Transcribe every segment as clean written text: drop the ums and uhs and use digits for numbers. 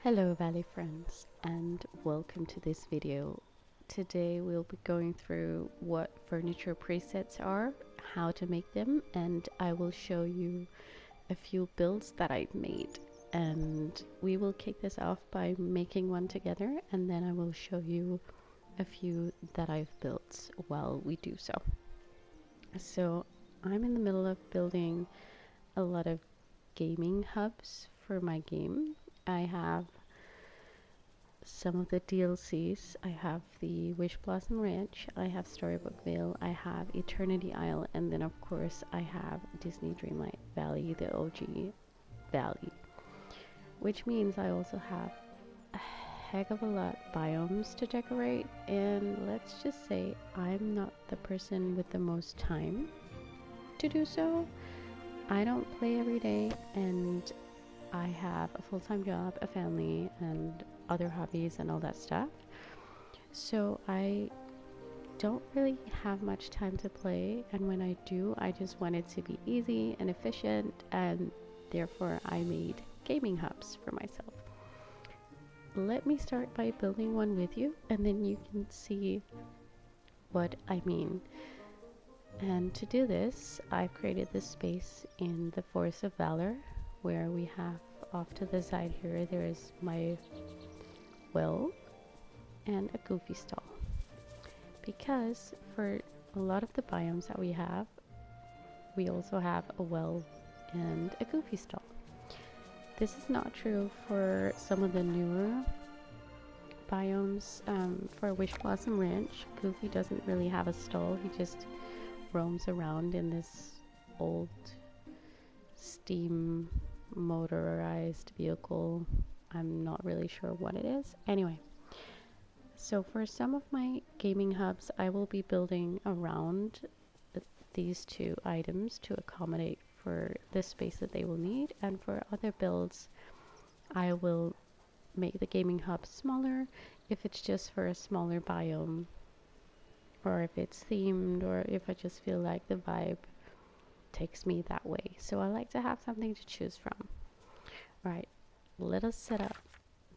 Hello Valley friends, and welcome to this video. Today we'll be going through what furniture presets are, how to make them, and I will show you a few builds that I've made. And we will kick this off by making one together, and then I will show you a few that I've built while we do so. So I'm in the middle of building a lot of gaming hubs for my game. I have some of the DLCs. I have the Wish Blossom Ranch, I have Storybook Vale, I have Eternity Isle, and then of course I have Disney Dreamlight Valley, the OG Valley. Which means I also have a heck of a lot of biomes to decorate, and let's just say I'm not the person with the most time to do so. I don't play every day, and I have a full-time job, a family, and other hobbies and all that stuff. So I don't really have much time to play, and when I do, I just want it to be easy and efficient, and therefore I made gaming hubs for myself. Let me start by building one with you, and then you can see what I mean. And to do this, I've created this space in the Forest of Valor, where we have off to the side here, there is my well and a goofy stall. Because for a lot of the biomes that we have, we also have a well and a goofy stall. This is not true for some of the newer biomes. For Wish Blossom Ranch, Goofy doesn't really have a stall. He just roams around in this old steam motorized vehicle. I'm not really sure what it is. Anyway, so for some of my gaming hubs, I will be building around these two items to accommodate for the space that they will need, and for other builds I will make the gaming hub smaller if it's just for a smaller biome, or if it's themed, or if I just feel like the vibe takes me that way. So I like to have something to choose from. Right, let us set up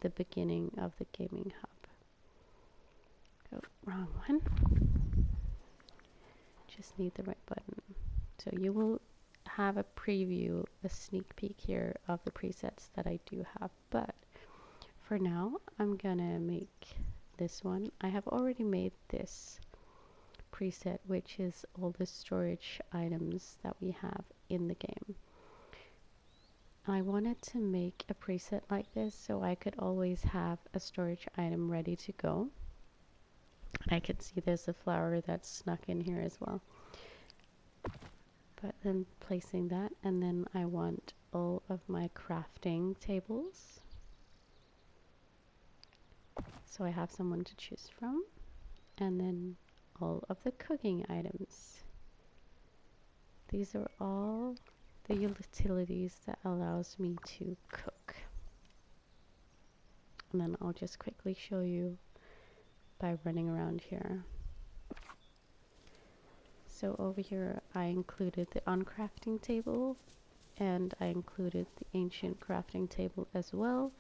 the beginning of the gaming hub. Oh, wrong one. Just need the right button. So you will have a preview, a sneak peek here of the presets that I do have, but for now I'm gonna make this one. I have already made this preset, which is all the storage items that we have in the game. I wanted to make a preset like this so I could always have a storage item ready to go. I can see there's a flower that's snuck in here as well. But then placing that, and then I want all of my crafting tables. So I have someone to choose from. And then all of the cooking items. These are all the utilities that allows me to cook. And then I'll just quickly show you by running around here. So over here I included the uncrafting table, and I included the ancient crafting table as well.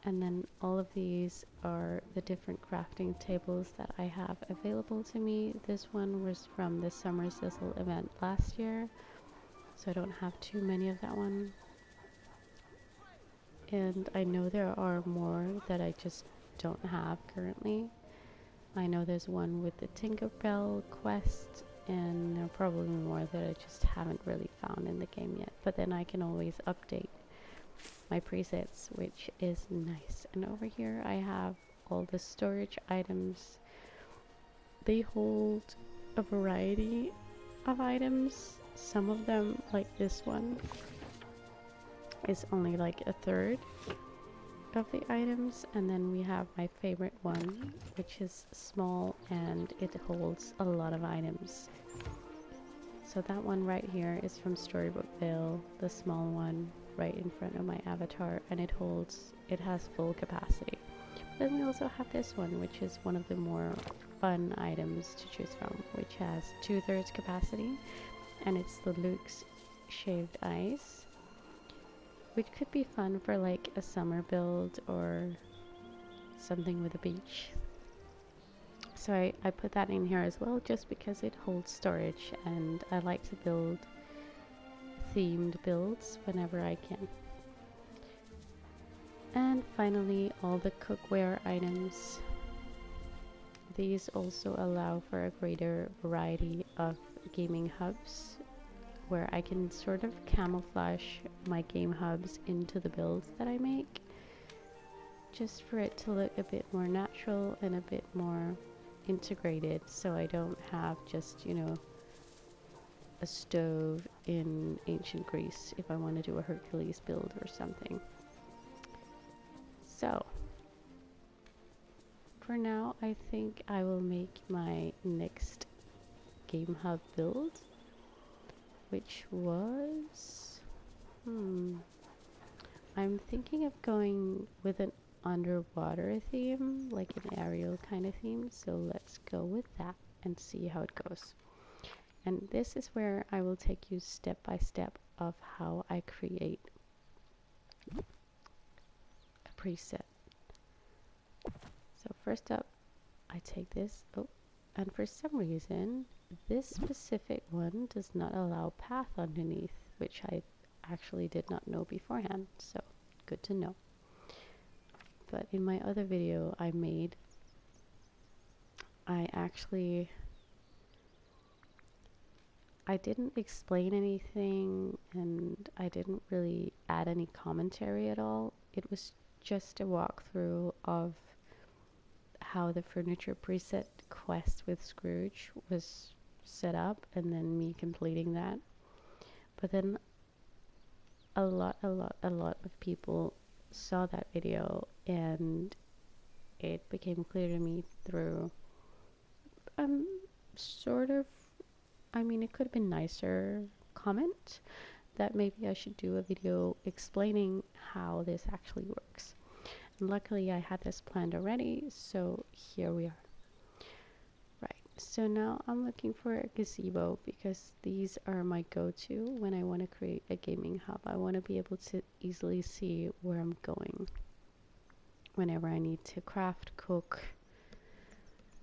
And then all of these are the different crafting tables that I have available to me. This one was from the Summer Sizzle event last year, so I don't have too many of that one. And I know there are more that I just don't have currently. I know there's one with the Tinkerbell quest, and there are probably more that I just haven't really found in the game yet. But then I can always update my presets, which is nice. And over here I have all the storage items. They hold a variety of items. Some of them, like this one, is only like a third of the items, and then we have my favorite one, which is small and it holds a lot of items. So that one right here is from Storybook Vale, the small one right in front of my avatar, and it has full capacity. Then we also have this one, which is one of the more fun items to choose from, which has 2/3 capacity, and it's the Luke's shaved ice. which could be fun for like a summer build or something with a beach. So I put that in here as well just because it holds storage, and I like to build themed builds whenever I can. And finally, all the cookware items. These also allow for a greater variety of gaming hubs, where I can sort of camouflage my game hubs into the builds that I make, just for it to look a bit more natural and a bit more integrated, so I don't have just, you know, a stove in ancient Greece if I want to do a Hercules build or something. So for now, I think I will make my next game hub build, which was I'm thinking of going with an underwater theme, like an aerial kind of theme, so let's go with that and see how it goes. And this is where I will take you step by step of how I create a preset. So first up, I take this, and for some reason this specific one does not allow path underneath, which I actually did not know beforehand, so good to know. But in my other video I made, I didn't explain anything, and I didn't really add any commentary at all. It was just a walkthrough of how the furniture preset quest with Scrooge was set up, and then me completing that. But then a lot of people saw that video, and it became clear to me through sort of, I mean, it could have been nicer comment, that maybe I should do a video explaining how this actually works. And luckily I had this planned already, so here we are. Right, so now I'm looking for a gazebo, because these are my go-to when I want to create a gaming hub. I want to be able to easily see where I'm going whenever I need to craft, cook,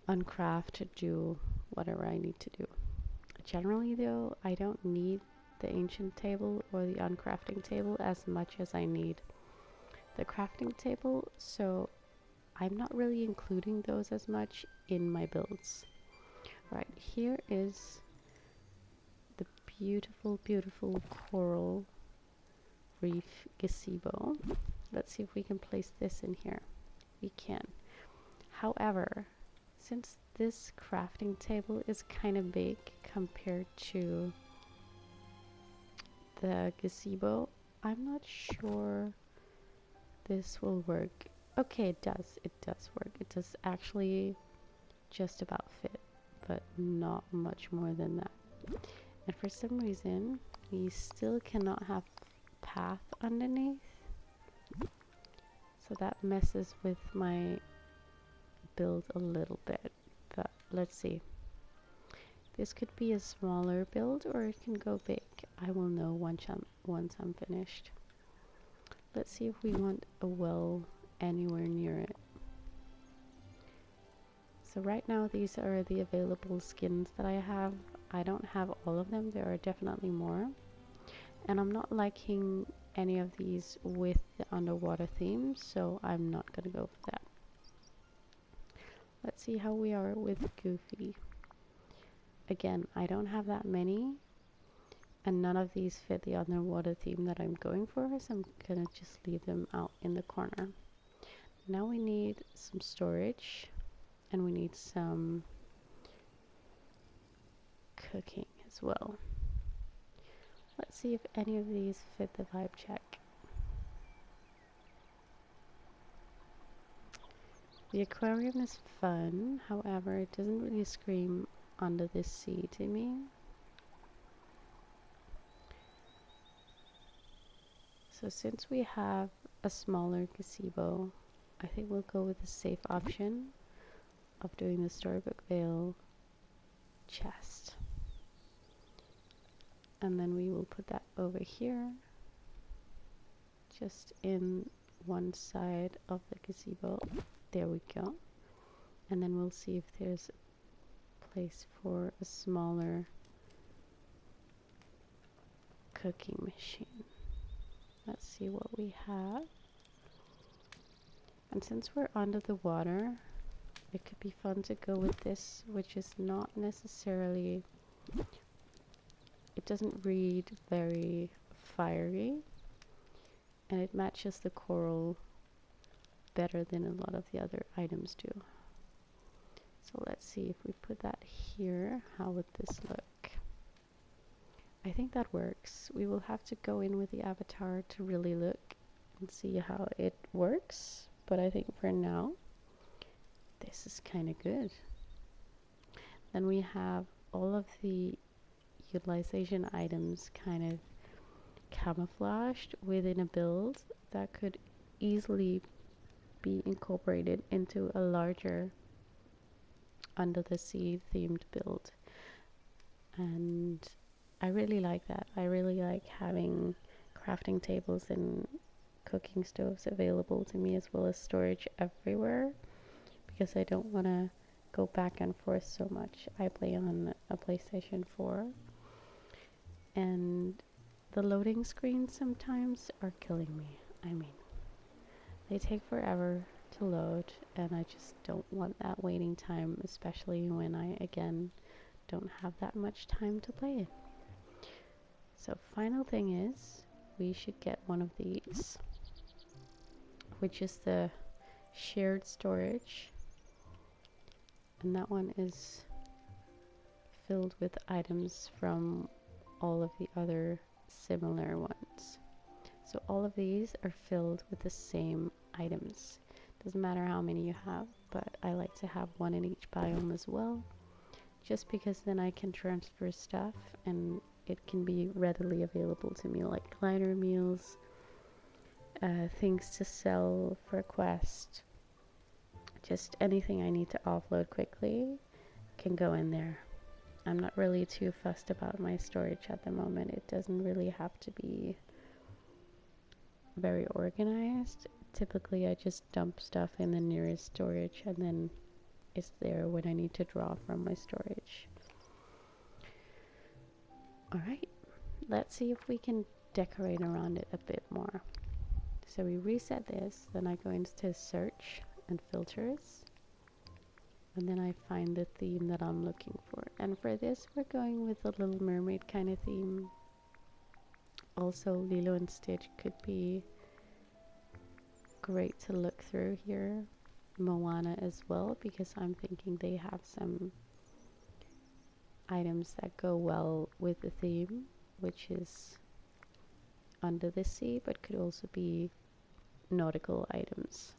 uncraft, do whatever I need to do. Generally though, I don't need the ancient table or the uncrafting table as much as I need the crafting table, so I'm not really including those as much in my builds. Right, here is the beautiful coral reef gazebo. Let's see if we can place this in here. We can. However, since this crafting table is kind of big compared to the gazebo, I'm not sure this will work. Okay, it does work. It does actually just about fit, but not much more than that. And for some reason, we still cannot have path underneath, so that messes with my build a little bit, but let's see. This could be a smaller build, or it can go big. I will know once I'm finished. Let's see if we want a well anywhere near it. So right now these are the available skins that I have. I don't have all of them, there are definitely more. And I'm not liking any of these with the underwater theme, so I'm not gonna go for that. Let's see how we are with Goofy. Again, I don't have that many, and none of these fit the underwater theme that I'm going for, so I'm gonna just leave them out in the corner. Now we need some storage, and we need some cooking as well. Let's see if any of these fit the vibe check. The aquarium is fun, however, it doesn't really scream under the sea to me. So since we have a smaller gazebo, I think we'll go with the safe option of doing the storybook veil chest. And then we will put that over here. just in one side of the gazebo. There we go. And then we'll see if there's a place for a smaller cooking machine. Let's see what we have. And since we're under the water, it could be fun to go with this, which is not necessarily, it doesn't read very fiery, and it matches the coral better than a lot of the other items do. So let's see if we put that here, how would this look? I think that works. We will have to go in with the avatar to really look and see how it works, but I think for now this is kind of good. Then we have all of the utilization items kind of camouflaged within a build that could easily be incorporated into a larger under the sea themed build. And I really like that. I really like having crafting tables and cooking stoves available to me, as well as storage everywhere, because I don't want to go back and forth so much. I play on a PlayStation 4, and the loading screens sometimes are killing me. I mean, they take forever to load, and I just don't want that waiting time, especially when I, again, don't have that much time to play it. So final thing is, we should get one of these, which is the shared storage, and that one is filled with items from all of the other similar ones. So all of these are filled with the same items. Doesn't matter how many you have, but I like to have one in each biome as well, just because then I can transfer stuff and it can be readily available to me, like kleiner meals, things to sell for a quest, just anything I need to offload quickly can go in there. I'm not really too fussed about my storage at the moment. It doesn't really have to be very organized. Typically I just dump stuff in the nearest storage, and then it's there when I need to draw from my storage. Alright, let's see if we can decorate around it a bit more. So we reset this, then I go into search and filters, and then I find the theme that I'm looking for. And for this we're going with a Little Mermaid kind of theme. Also Lilo and Stitch could be great to look through here. Moana as well, because I'm thinking they have some items that go well with the theme, which is under the sea, but could also be nautical items.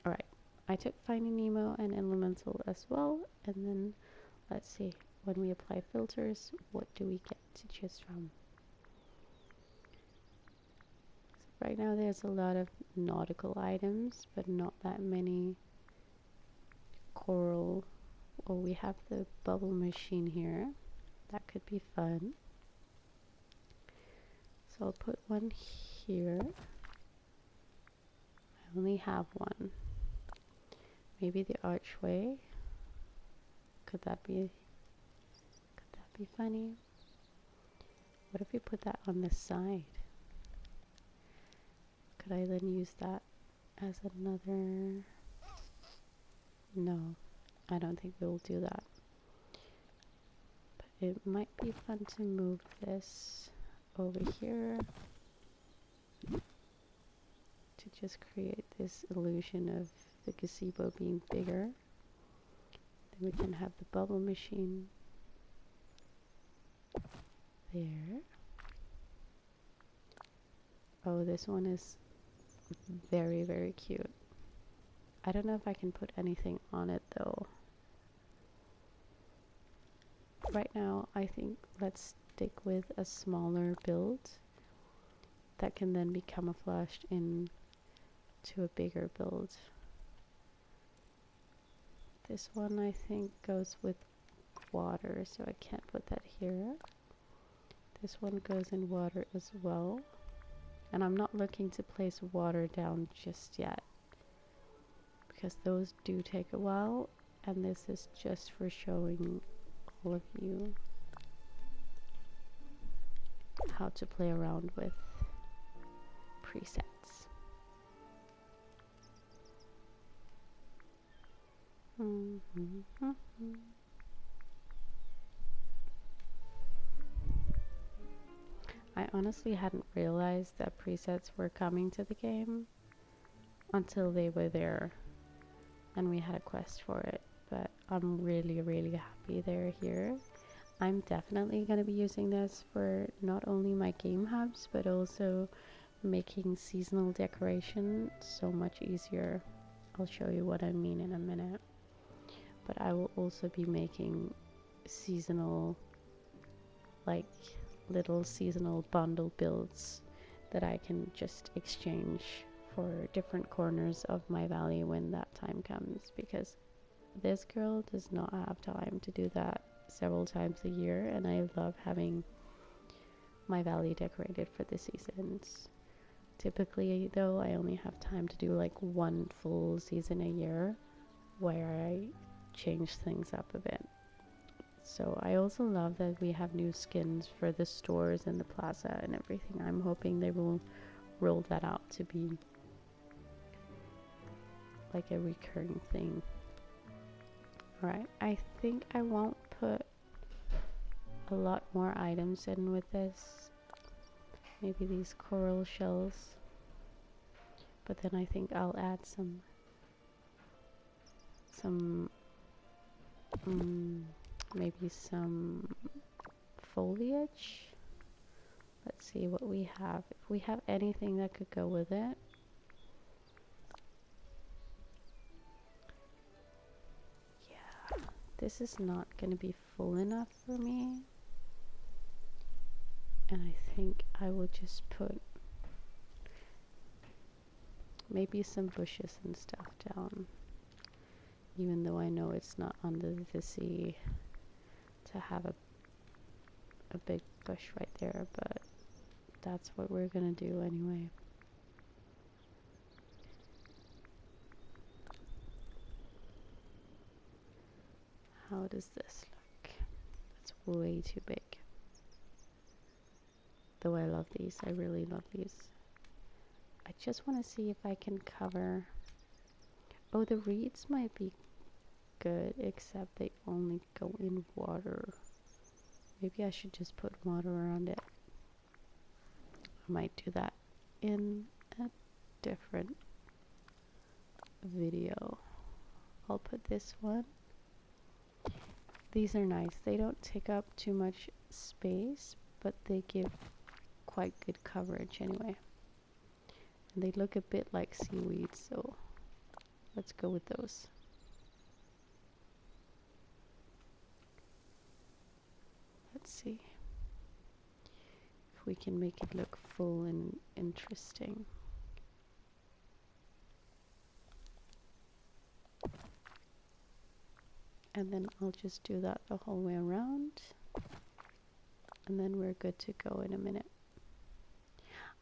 Alright, I took Finding Nemo and Elemental as well, and then let's see, when we apply filters, what do we get to choose from? So right now there's a lot of nautical items, but not that many coral. Oh, we have the bubble machine here. That could be fun. So I'll put one here. I only have one. Maybe the archway. Could that be funny? What if we put that on the side? Could I then use that as another? No, I don't think we'll do that. But it might be fun to move this over here to just create this illusion of the gazebo being bigger. Then we can have the bubble machine there. Oh, this one is very, very cute. I don't know if I can put anything on it though. Right now, I think let's stick with a smaller build that can then be camouflaged into a bigger build. This one I think goes with water, so I can't put that here. This one goes in water as well. And I'm not looking to place water down just yet, because those do take a while, and this is just for showing all of you how to play around with presets. I honestly hadn't realized that presets were coming to the game until they were there and we had a quest for it, but I'm really happy they're here. I'm definitely going to be using this for not only my game hubs, but also making seasonal decoration so much easier. I'll show you what I mean in a minute. But I will also be making seasonal, like little seasonal bundle builds that I can just exchange for different corners of my valley when that time comes, because this girl does not have time to do that several times a year, and I love having my valley decorated for the seasons. Typically though, I only have time to do like one full season a year where I change things up a bit. So I also love that we have new skins for the stores and the plaza and everything. I'm hoping they will roll that out to be like a recurring thing. Alright, I think I won't put a lot more items in with this. Maybe these coral shells. But then I think I'll add some maybe some foliage. Let's see what we have. If we have anything that could go with it. Yeah, this is not going to be full enough for me. And I think I will just put maybe some bushes and stuff down. Even though I know it's not under the sea to have a big bush right there, but that's what we're gonna do anyway. How does this look? It's way too big. Though I love these, I really love these. I just want to see if I can cover... Oh, the reeds might be good, except they only go in water. Maybe I should just put water around it. I might do that in a different video. I'll put this one. These are nice. They don't take up too much space, but they give quite good coverage anyway. And they look a bit like seaweed, so let's go with those. Let's see if we can make it look full and interesting. And then I'll just do that the whole way around. And then we're good to go in a minute.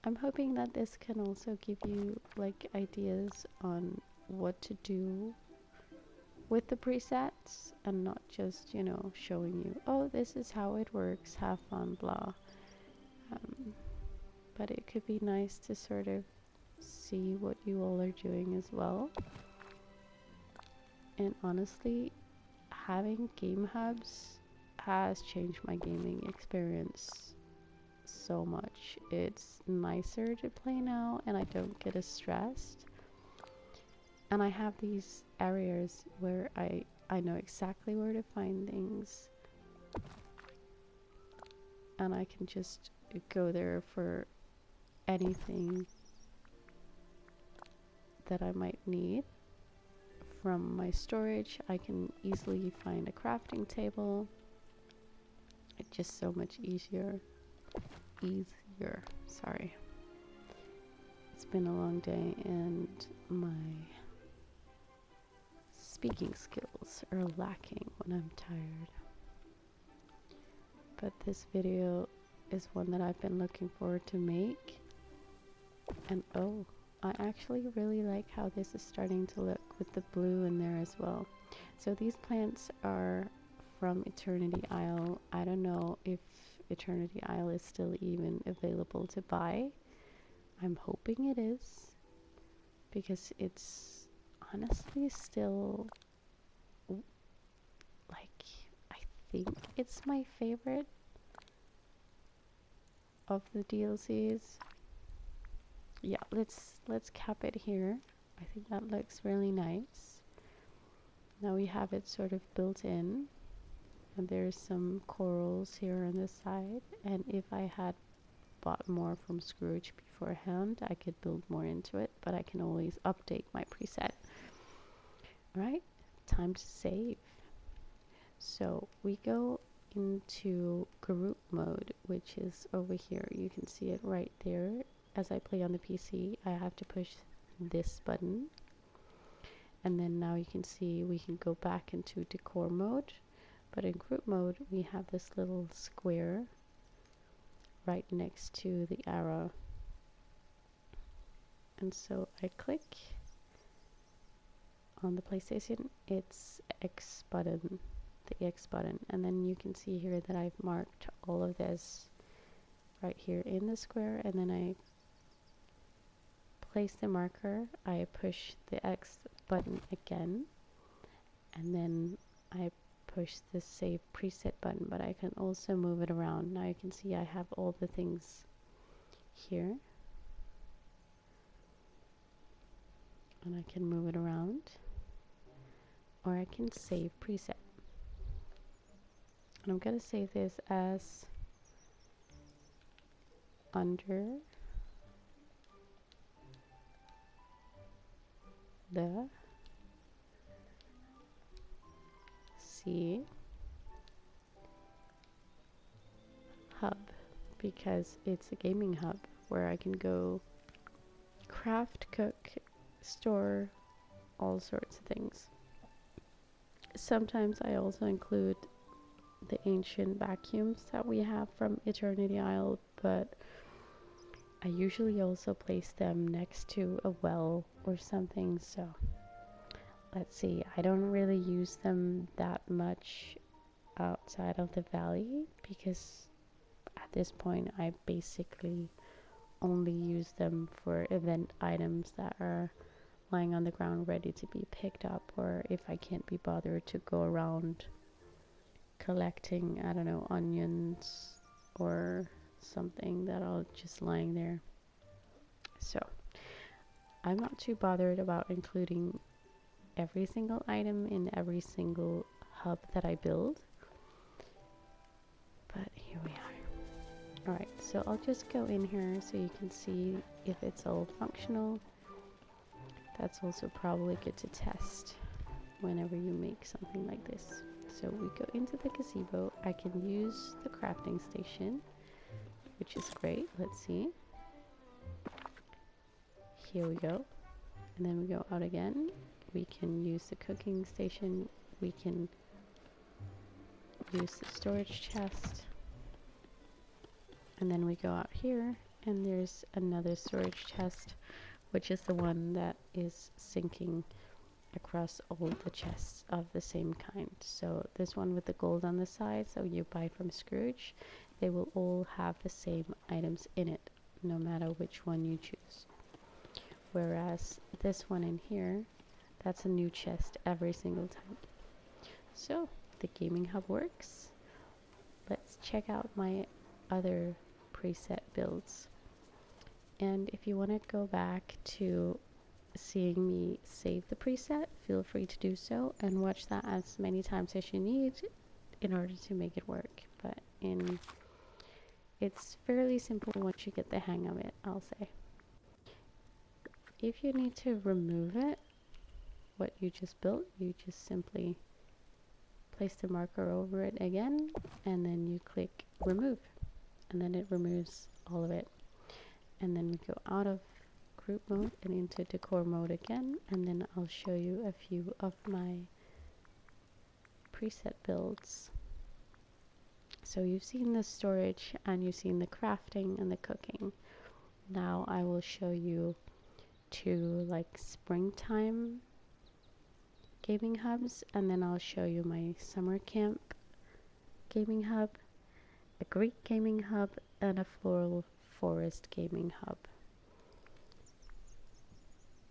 I'm hoping that this can also give you like ideas on what to do with the presets and not just, you know, showing you, oh, this is how it works, have fun, blah. But it could be nice to sort of see what you all are doing as well. And honestly, having game hubs has changed my gaming experience so much. It's nicer to play now and I don't get as stressed. And I have these areas where I know exactly where to find things. And I can just go there for anything that I might need. From my storage, I can easily find a crafting table. It's just so much easier. Sorry. It's been a long day and my speaking skills are lacking when I'm tired. But this video is one that I've been looking forward to make. And oh, I actually really like how this is starting to look with the blue in there as well. So these plants are from Eternity Isle. I don't know if Eternity Isle is still even available to buy. I'm hoping it is, because it's honestly still, like, I think it's my favorite of the DLCs. Yeah, let's cap it here. I think that looks really nice. Now we have it sort of built in, and there's some corals here on the side, and if I had bought more from Scrooge beforehand, I could build more into it, but I can always update my preset. Right, time to save. So we go into group mode, which is over here. You can see it right there. As I play on the PC, I have to push this button, and then now you can see we can go back into decor mode, but in group mode we have this little square right next to the arrow, and so I click on the PlayStation, it's X button, the X button, and then you can see here that I've marked all of this right here in the square, and then I place the marker, I push the X button again, and then I push the save preset button, but I can also move it around. Now you can see I have all the things here, and I can move it around, or I can save preset. And I'm going to save this as under the sea hub, because it's a gaming hub where I can go craft, cook, store all sorts of things. Sometimes I also include the ancient vacuums that we have from Eternity Isle, but I usually also place them next to a well or something. So let's see, I don't really use them that much outside of the valley, because at this point I basically only use them for event items that are lying on the ground ready to be picked up, or if I can't be bothered to go around collecting, I don't know, onions or something that are just lying there. So I'm not too bothered about including every single item in every single hub that I build, but here we are. Alright, so I'll just go in here so you can see if it's all functional. That's also probably good to test whenever you make something like this. So we go into the gazebo. I can use the crafting station, which is great. Let's see. Here we go. And then we go out again. We can use the cooking station. We can use the storage chest. And then we go out here, and there's another storage chest, which is the one that is sinking across all the chests of the same kind. So this one with the gold on the side, so you buy from Scrooge, they will all have the same items in it, no matter which one you choose. Whereas this one in here, that's a new chest every single time. So the gaming hub works. Let's check out my other preset builds. And if you want to go back to seeing me save the preset, feel free to do so and watch that as many times as you need in order to make it work. But it's fairly simple once you get the hang of it, I'll say. If you need to remove it, what you just built, you just simply place the marker over it again, and then you click remove, and then it removes all of it. And then we go out of group mode and into decor mode again, and then I'll show you a few of my preset builds. So you've seen the storage and you've seen the crafting and the cooking. Now I will show you two like springtime gaming hubs, and then I'll show you my summer camp gaming hub, a Greek gaming hub, and a floral forest gaming hub,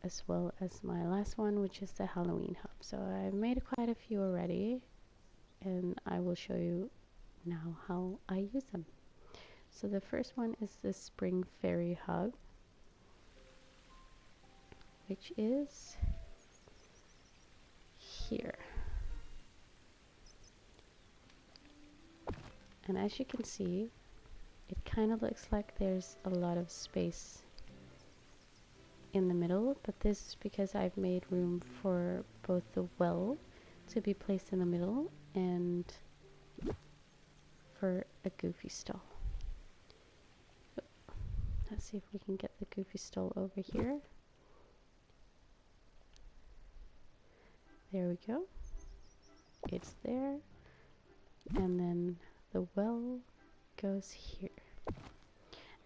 as well as my last one, which is the Halloween hub. So I made quite a few already, and I will show you now how I use them. So the first one is the Spring Fairy hub, which is here. And as you can see, it kind of looks like there's a lot of space in the middle, but this is because I've made room for both the well to be placed in the middle and for a goofy stall. Let's see if we can get the goofy stall over here. There we go. It's there. And then the well goes here.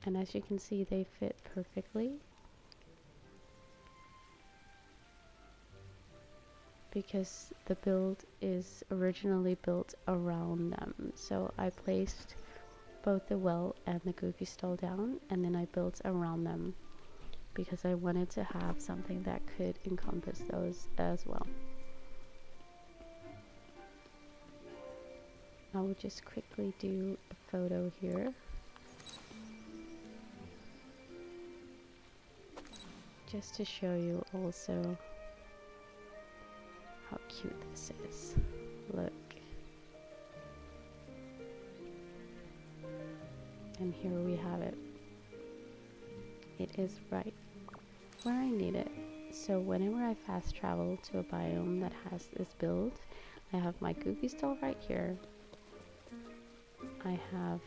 And as you can see, they fit perfectly because the build is originally built around them. So I placed both the well and the goofy stall down, and then I built around them because I wanted to have something that could encompass those as well. I will just quickly do a photo here. Just to show you also how cute this is. Look. And here we have it. It is right where I need it. So whenever I fast travel to a biome that has this build, I have my goofy stall right here. I have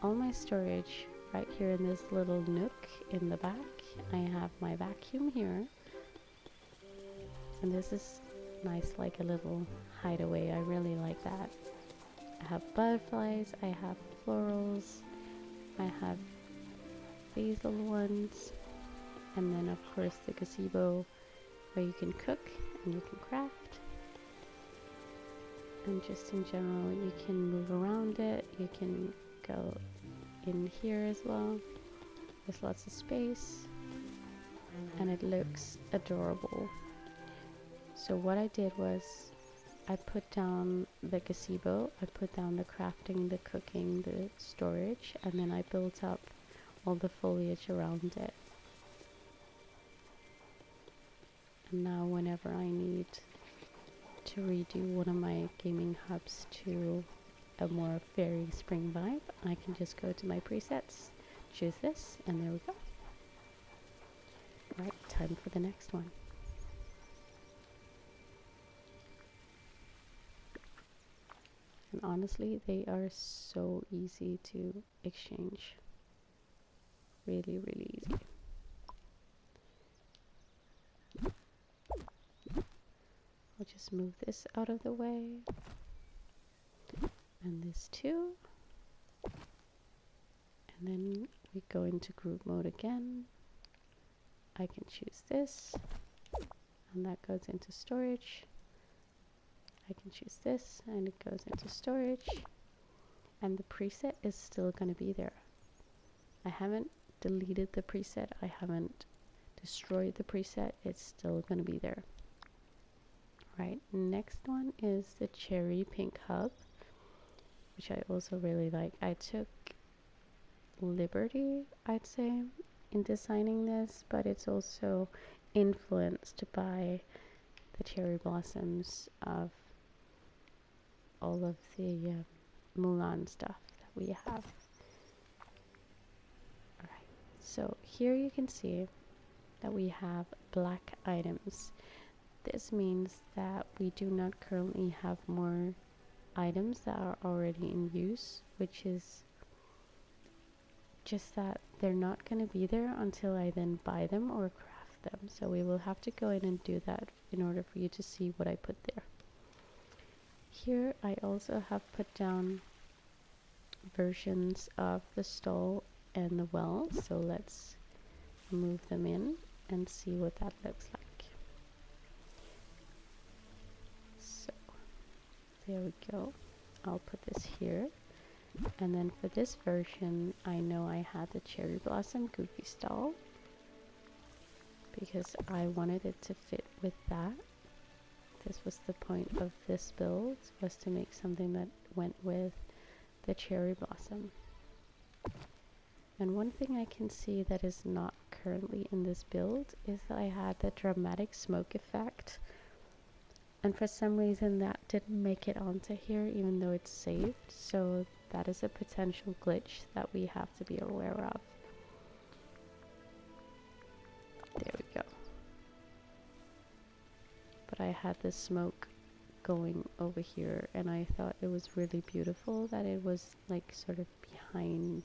all my storage right here in this little nook in the back. I have my vacuum here. And this is nice, like a little hideaway. I really like that. I have butterflies, I have florals, I have these little ones, and then of course the gazebo where you can cook and you can craft. And just in general, you can move around it, you can go in here as well. There's lots of space and it looks adorable. So what I did was I put down the gazebo, I put down the crafting, the cooking, the storage, and then I built up all the foliage around it. And now whenever I need to redo one of my gaming hubs to a more fairy spring vibe, I can just go to my presets, choose this, and there we go. Right, time for the next one. And honestly, they are so easy to exchange. Really, really easy. I'll just move this out of the way. And this too. And then we go into group mode again. I can choose this. And that goes into storage. I can choose this and it goes into storage, and the preset is still going to be there. I haven't deleted the preset, I haven't destroyed the preset, it's still going to be there. Right, next one is the cherry pink hub, which I also really like. I took liberty, I'd say, in designing this, but it's also influenced by the cherry blossoms of all of the Mulan stuff that we have. Alright, so here you can see that we have black items. This means that we do not currently have more items that are already in use, which is just that they're not going to be there until I then buy them or craft them. So we will have to go in and do that in order for you to see what I put there. Here I also have put down versions of the stall and the well. So let's move them in and see what that looks like. So there we go. I'll put this here. And then for this version, I know I had the cherry blossom goofy stall because I wanted it to fit with that. This was the point of this build, was to make something that went with the cherry blossom. And one thing I can see that is not currently in this build is that I had the dramatic smoke effect. And for some reason that didn't make it onto here even though it's saved. So that is a potential glitch that we have to be aware of. There we go. But I had the smoke going over here and I thought it was really beautiful that it was like sort of behind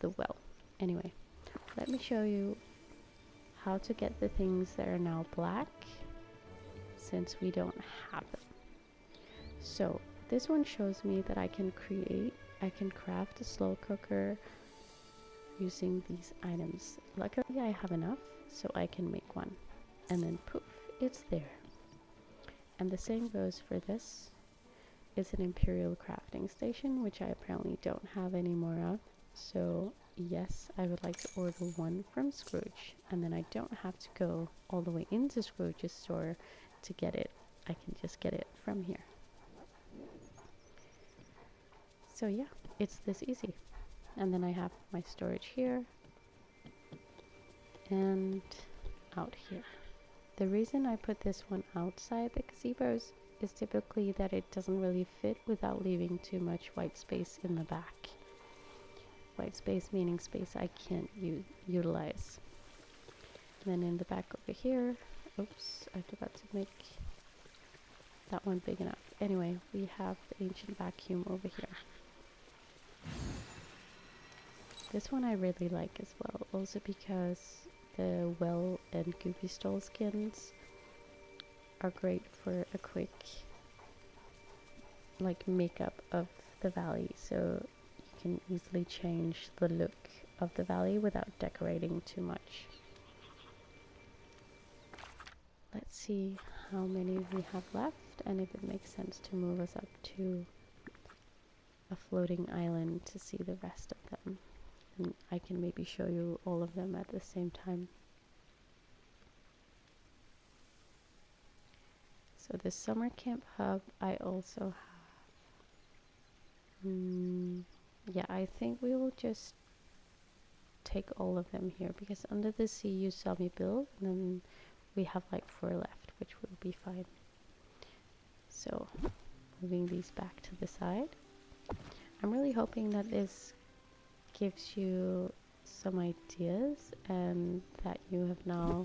the well. Anyway, let me show you how to get the things that are now black since we don't have them. So this one shows me that I can craft a slow cooker using these items. Luckily I have enough so I can make one, and then poof, it's there. And the same goes for this. It's an imperial crafting station, which I apparently don't have any more of. So yes, I would like to order one from Scrooge, and then I don't have to go all the way into Scrooge's store to get it. I can just get it from here. So yeah, it's this easy. And then I have my storage here and out here. The reason I put this one outside the gazebos is typically that it doesn't really fit without leaving too much white space in the back. White space meaning space I can't utilize. And then in the back over here, oops, I forgot to make that one big enough. Anyway, we have the ancient vacuum over here. This one I really like as well, also because the well and goopy stole skins are great for a quick like makeup of the valley, so you can easily change the look of the valley without decorating too much. Let's see how many we have left and if it makes sense to move us up to a floating island to see the rest of them. And I can maybe show you all of them at the same time. So the summer camp hub I also have. Yeah, I think we will just take all of them here because under the sea you saw me build, and then we have like 4 left, which will be fine. So moving these back to the side. I'm really hoping that this gives you some ideas and that you have now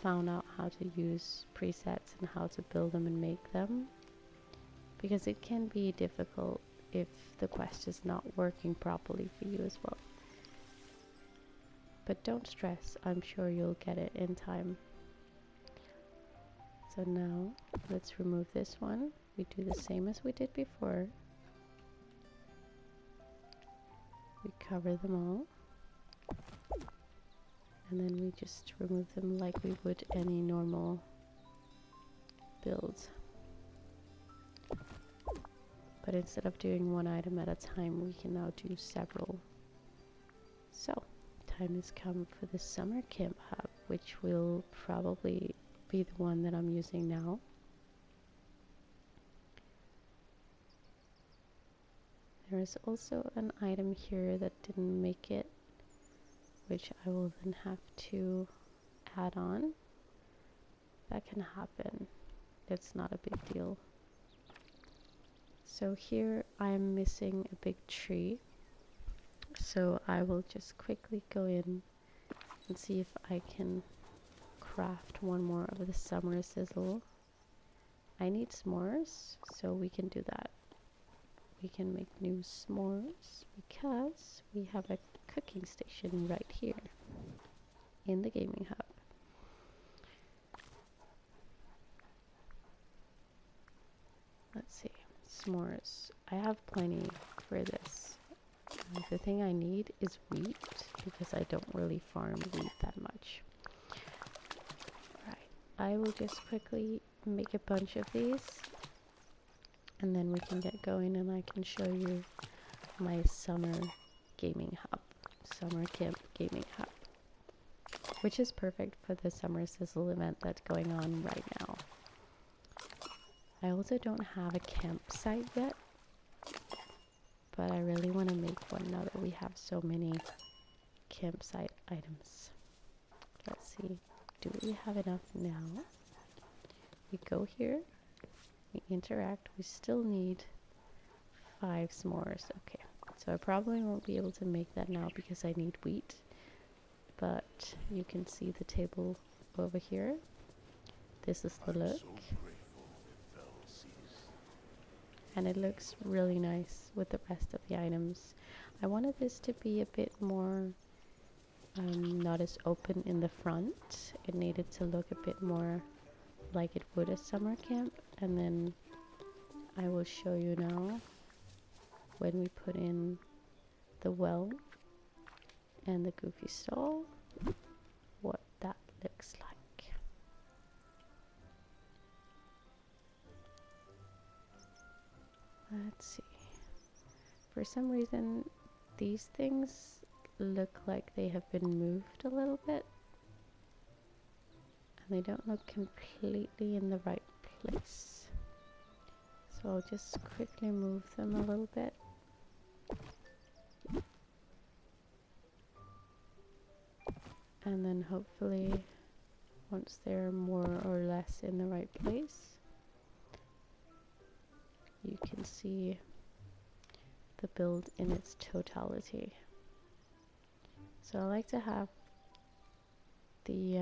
found out how to use presets and how to build them and make them, because it can be difficult if the quest is not working properly for you as well. But don't stress, I'm sure you'll get it in time. So now let's remove this one. We do the same as we did before. We cover them all, and then we just remove them like we would any normal build. But instead of doing one item at a time, we can now do several. So, time has come for the summer camp hub, which will probably be the one that I'm using now. There is also an item here that didn't make it, which I will then have to add on. That can happen. It's not a big deal. So here I'm missing a big tree. So I will just quickly go in and see if I can craft one more of the summer sizzle. I need s'mores, so we can do that. We can make new s'mores because we have a cooking station right here in the gaming hub. Let's see, s'mores. I have plenty for this. The thing I need is wheat because I don't really farm wheat that much. Right, I will just quickly make a bunch of these and then we can get going and I can show you my summer gaming hub, summer camp gaming hub, which is perfect for the summer sizzle event that's going on right now. I also don't have a campsite yet, but I really want to make one now that we have so many campsite items. Let's see, do we have enough now? We go here, we interact, we still need 5 s'mores. Okay, so I probably won't be able to make that now because I need wheat, but you can see the table over here. This is the look. And it looks really nice with the rest of the items. I wanted this to be a bit more not as open in the front. It needed to look a bit more like it would a summer camp, and then I will show you now when we put in the well and the goofy stall what that looks like. Let's see. For some reason, these things look like they have been moved a little bit. And they don't look completely in the right place. So I'll just quickly move them a little bit. And then hopefully, once they're more or less in the right place, you can see the build in its totality. So I like to have the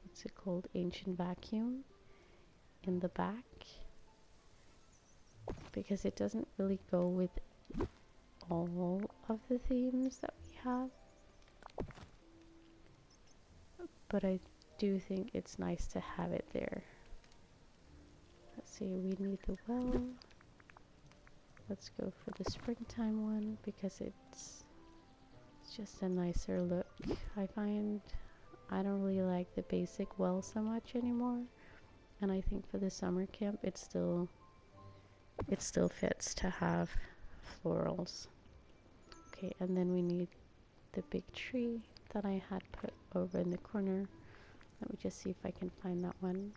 what's it called, ancient vacuum in the back because it doesn't really go with all of the themes that we have, but I do think it's nice to have it there. Let's see, we need the well. Let's go for the springtime one because it's just a nicer look. I find I don't really like the basic well so much anymore, and I think for the summer camp it still fits to have florals. Okay, and then we need the big tree that I had put over in the corner. Let me just see if I can find that one.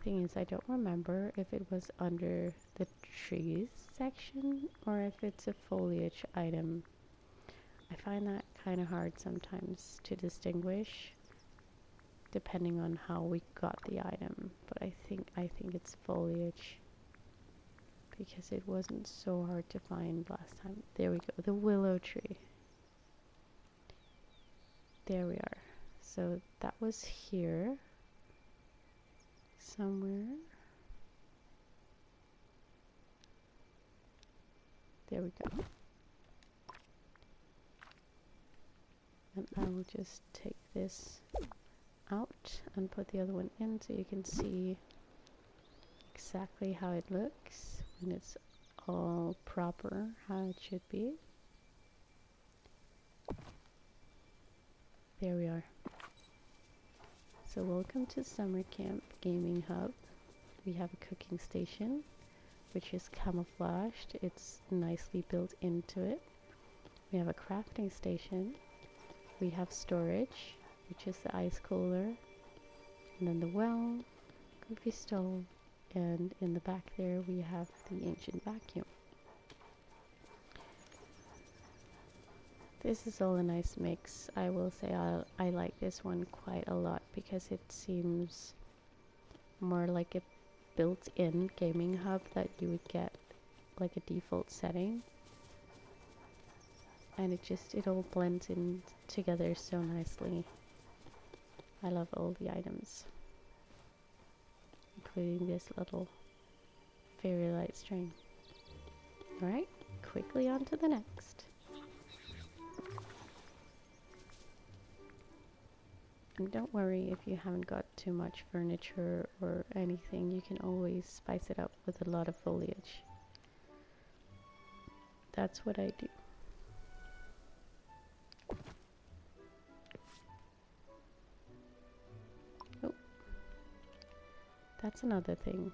Thing is, I don't remember if it was under the trees section or if it's a foliage item. I find that kind of hard sometimes to distinguish depending on how we got the item, but I think it's foliage because it wasn't so hard to find last time. There we go, the willow tree. There we are. So that was here somewhere. There we go. And I will just take this out and put the other one in so you can see exactly how it looks when it's all proper, how it should be. There we are. So welcome to Summer Camp Gaming Hub. We have a cooking station which is camouflaged. It's nicely built into it. We have a crafting station. We have storage, which is the ice cooler, and then the well, goofy stove, and in the back there we have the ancient vacuum. This is all a nice mix. I will say I like this one quite a lot because it seems more like a built-in gaming hub that you would get like a default setting. And it all blends in together so nicely. I love all the items, including this little fairy light string. Alright, quickly on to the next. And don't worry if you haven't got too much furniture or anything, you can always spice it up with a lot of foliage. That's what I do. Oh, that's another thing.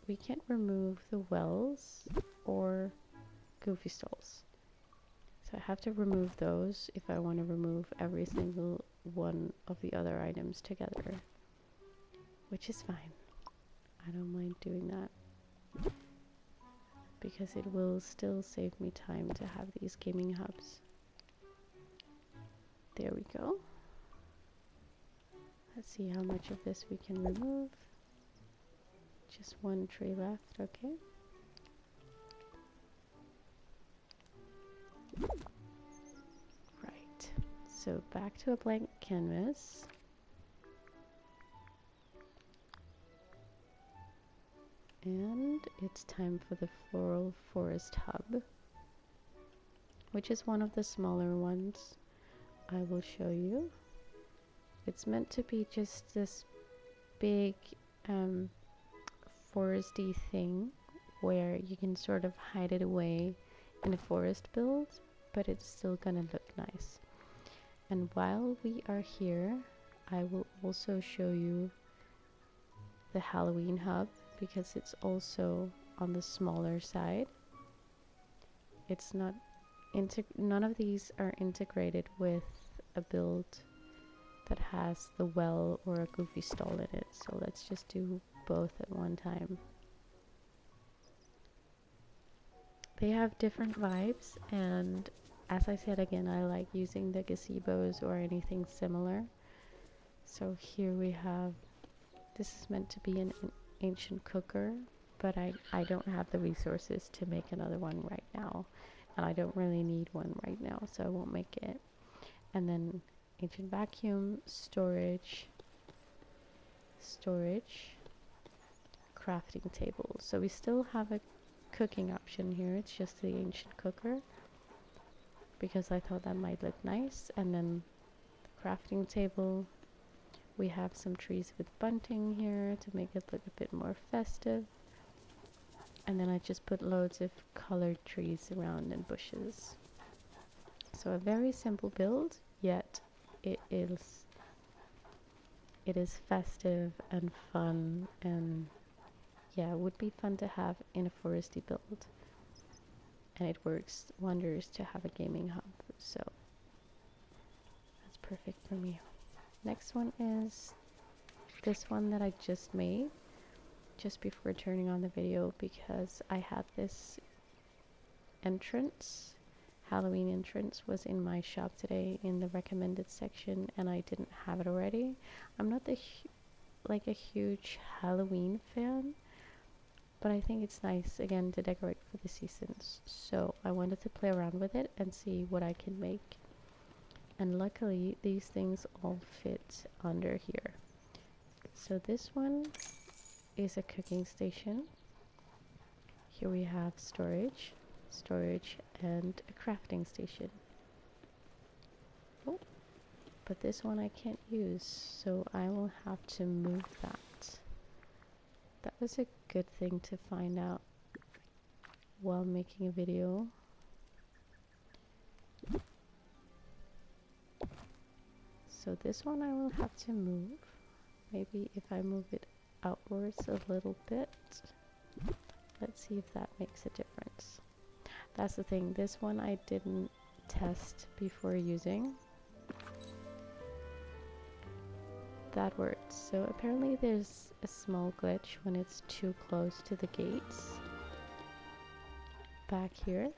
We can't remove the wells or goofy stalls. So I have to remove those if I want to remove every single one of the other items together. Which is fine. I don't mind doing that. Because it will still save me time to have these gaming hubs. There we go. Let's see how much of this we can remove. Just one tree left, okay. Right, so back to a blank canvas. And it's time for the floral forest hub, which is one of the smaller ones. I will show you. It's meant to be just this big foresty thing where you can sort of hide it away in a forest build, but it's still gonna look nice. And while we are here, I will also show you the Halloween hub, because it's also on the smaller side. It's not none of these are integrated with a build that has the well or a goofy stall in it, so let's just do both at one time. They have different vibes, and as I said again, I like using the gazebos or anything similar. So here we have, this is meant to be an ancient cooker, but I don't have the resources to make another one right now, and I don't really need one right now, so I won't make it. And then ancient vacuum, storage, crafting table. So we still have a cooking option here, it's just the ancient cooker, because I thought that might look nice. And then the crafting table, we have some trees with bunting here to make it look a bit more festive. And then I just put loads of colored trees around and bushes. So a very simple build, yet it is festive and fun, and yeah, it would be fun to have in a foresty build. And it works wonders to have a gaming hub, so that's perfect for me. Next one is this one that I just made just before turning on the video, because I had this entrance, Halloween entrance was in my shop today in the recommended section, and I didn't have it already. I'm not like a huge Halloween fan, but I think it's nice again to decorate for the seasons, so I wanted to play around with it and see what I can make. And luckily these things all fit under here. So this one is a cooking station. Here we have storage, and a crafting station. Oh, but this one I can't use, so I will have to move that. That was a good thing to find out while making a video. So this one I will have to move. Maybe if I move it outwards a little bit. Let's see if that makes a difference. That's the thing, this one I didn't test before using. That worked. So apparently there's a small glitch when it's too close to the gates back here,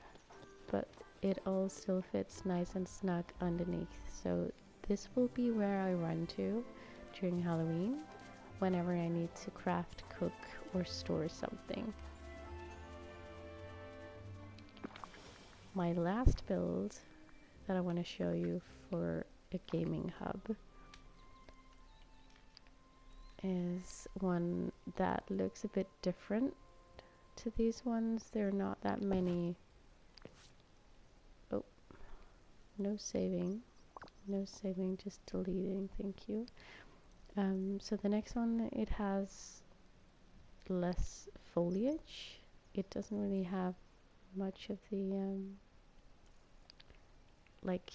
but it all still fits nice and snug underneath. So this will be where I run to during Halloween whenever I need to craft, cook, or store something. My last build that I want to show you for a gaming hub is one that looks a bit different to these ones. There are not that many. Oh, no saving. No saving, just deleting, thank you. So the next one, it has less foliage. It doesn't really have much of the like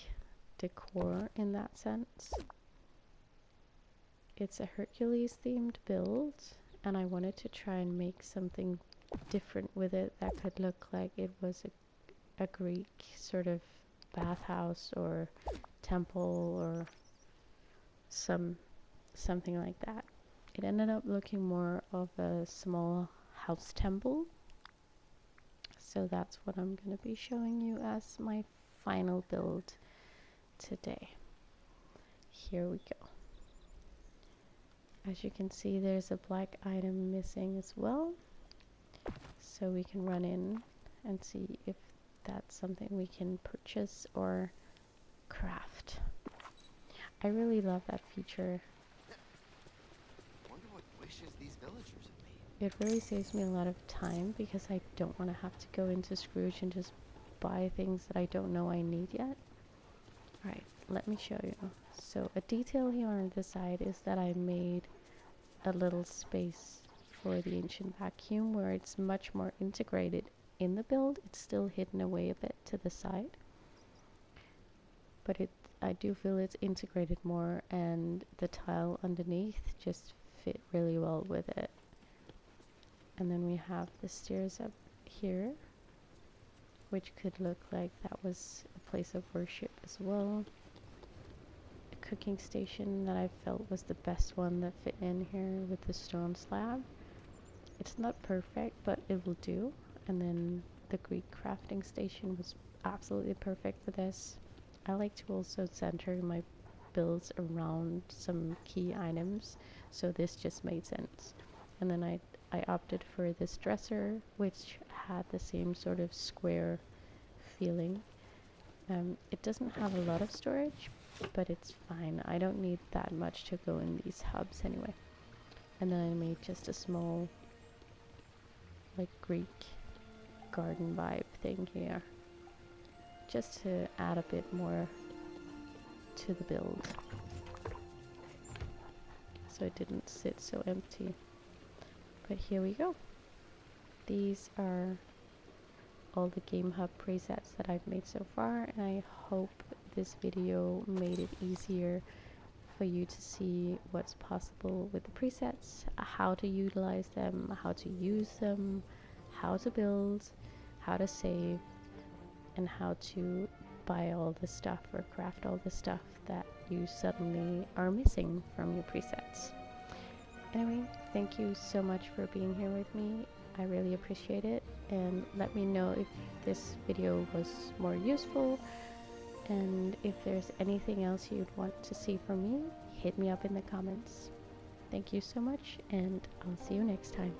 decor in that sense. It's a Hercules themed build, and I wanted to try and make something different with it that could look like it was a Greek sort of bathhouse or temple or something like that. It ended up looking more of a small house temple, so that's what I'm going to be showing you as my final build today. Here we go. As you can see, there's a black item missing as well, so we can run in and see if that's something we can purchase or craft. I really love that feature. Wonder what wishes these villagers have made. It really saves me a lot of time because I don't want to have to go into Scrooge and just buy things that I don't know I need yet. Alright, let me show you. So a detail here on this side is that I made a little space for the ancient vacuum where it's much more integrated in the build. It's still hidden away a bit to the side, but I do feel it's integrated more, and the tile underneath just fit really well with it. And then we have the stairs up here, which could look like that was a place of worship as well. A cooking station that I felt was the best one that fit in here with the stone slab. It's not perfect, but it will do. And then the Greek crafting station was absolutely perfect for this. I like to also center my builds around some key items, so this just made sense. And then I opted for this dresser, which had the same sort of square feeling. It doesn't have a lot of storage, but it's fine. I don't need that much to go in these hubs anyway. And then I made just a small like Greek garden vibe thing here, just to add a bit more to the build, so it didn't sit so empty. But here we go. These are all the Game Hub presets that I've made so far, and I hope this video made it easier for you to see what's possible with the presets, how to utilize them, how to use them, how to build, how to save, and how to buy all the stuff or craft all the stuff that you suddenly are missing from your presets. Anyway, thank you so much for being here with me. I really appreciate it, and let me know if this video was more useful, and if there's anything else you'd want to see from me, hit me up in the comments. Thank you so much, and I'll see you next time.